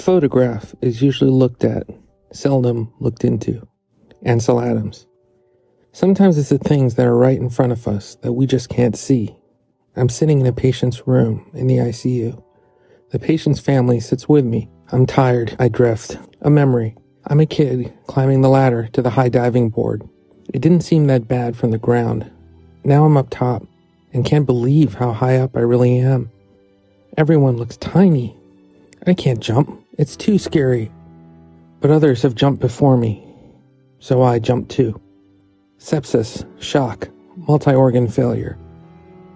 photograph is usually looked at, seldom looked into. Ansel Adams. Sometimes it's the things that are right in front of us that we just can't see. I'm sitting in a patient's room in the ICU. The patient's family sits with me. I'm tired. I drift. A memory. I'm a kid climbing the ladder to the high diving board. It didn't seem that bad from the ground. Now I'm up top and can't believe how high up I really am. Everyone looks tiny. I can't jump. It's too scary. But others have jumped before me, so I jump too. Sepsis, shock, multi-organ failure.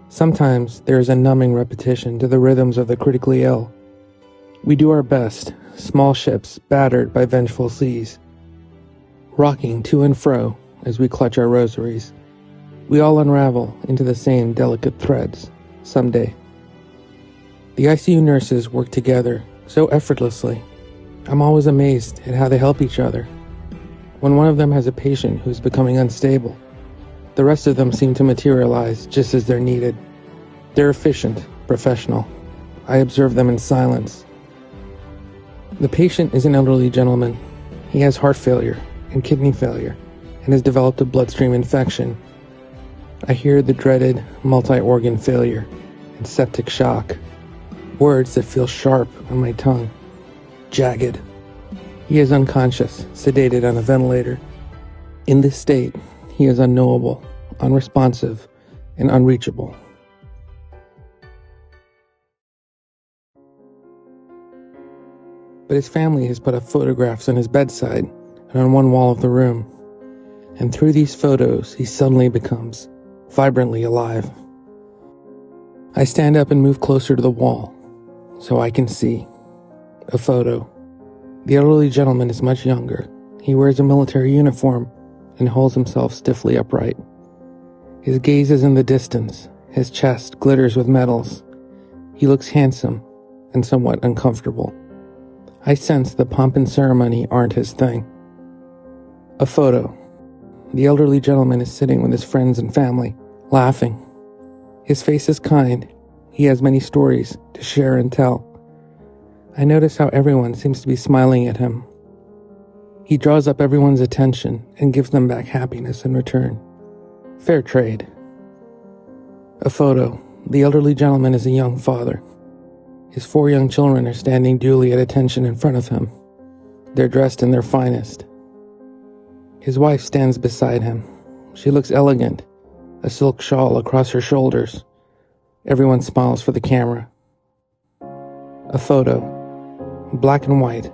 Sometimes there is a numbing repetition to the rhythms of the critically ill. We do our best, small ships battered by vengeful seas, rocking to and fro as we clutch our rosaries. We all unravel into the same delicate threads someday. The ICU nurses work together so effortlessly. I'm always amazed at how they help each other. When one of them has a patient who's becoming unstable, the rest of them seem to materialize just as they're needed. They're efficient, professional. I observe them in silence. The patient is an elderly gentleman. He has heart failure and kidney failure and has developed a bloodstream infection. I hear the dreaded multi-organ failure and septic shock, words that feel sharp on my tongue, jagged. He is unconscious, sedated on a ventilator. In this state, he is unknowable, unresponsive, and unreachable. But his family has put up photographs on his bedside and on one wall of the room. And through these photos, he suddenly becomes vibrantly alive. I stand up and move closer to the wall so I can see a photo. The elderly gentleman is much younger. He wears a military uniform and holds himself stiffly upright. His gaze is in the distance. His chest glitters with medals. He looks handsome and somewhat uncomfortable. I sense the pomp and ceremony aren't his thing. A photo. The elderly gentleman is sitting with his friends and family, laughing. His face is kind. He has many stories to share and tell. I notice how everyone seems to be smiling at him. He draws up everyone's attention and gives them back happiness in return. Fair trade. A photo. The elderly gentleman is a young father. His 4 young children are standing duly at attention in front of him. They're dressed in their finest. His wife stands beside him. She looks elegant, a silk shawl across her shoulders. Everyone smiles for the camera. A photo. Black and white,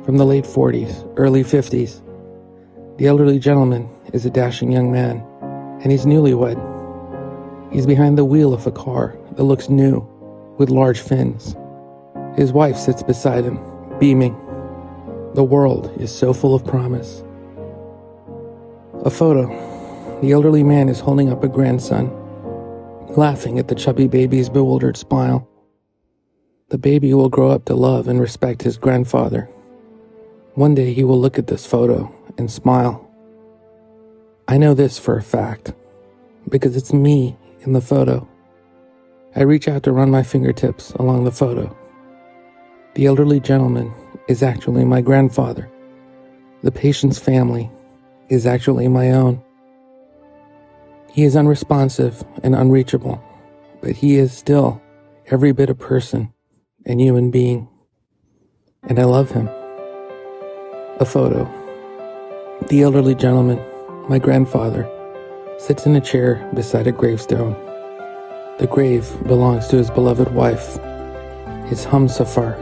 from the late 40s, early 50s. The elderly gentleman is a dashing young man, and he's newlywed. He's behind the wheel of a car that looks new, with large fins. His wife sits beside him, beaming. The world is so full of promise. A photo. The elderly man is holding up a grandson, laughing at the chubby baby's bewildered smile. The baby will grow up to love and respect his grandfather. One day he will look at this photo and smile. I know this for a fact, because it's me in the photo. I reach out to run my fingertips along the photo. The elderly gentleman is actually my grandfather. The patient's family is actually my own. He is unresponsive and unreachable, but he is still every bit a person and human being, and I love him. A photo. The elderly gentleman, my grandfather, sits in a chair beside a gravestone. The grave belongs to his beloved wife, his Humsafar.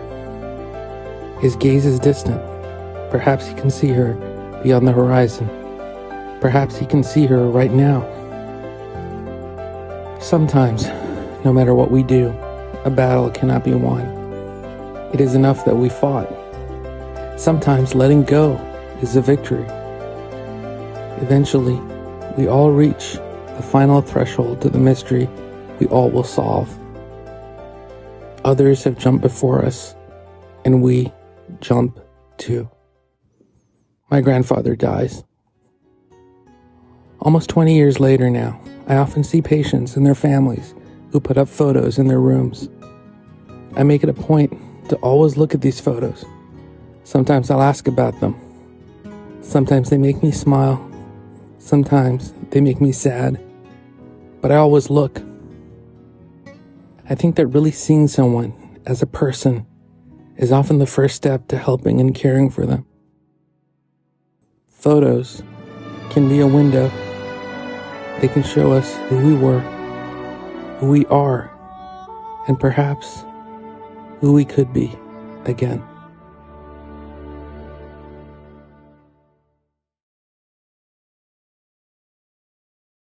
His gaze is distant. Perhaps he can see her beyond the horizon. Perhaps he can see her right now. Sometimes, no matter what we do, a battle cannot be won. It is enough that we fought. Sometimes letting go is a victory. Eventually, we all reach the final threshold to the mystery we all will solve. Others have jumped before us, and we jump too. My grandfather dies. Almost 20 years later now, I often see patients and their families who put up photos in their rooms. I make it a point to always look at these photos Sometimes I'll ask about them. Sometimes they make me smile. Sometimes they make me sad. But I always look. I think that really seeing someone as a person is often the first step to helping and caring for them. Photos can be a window. They can show us who we were, who we are, and perhaps who we could be again.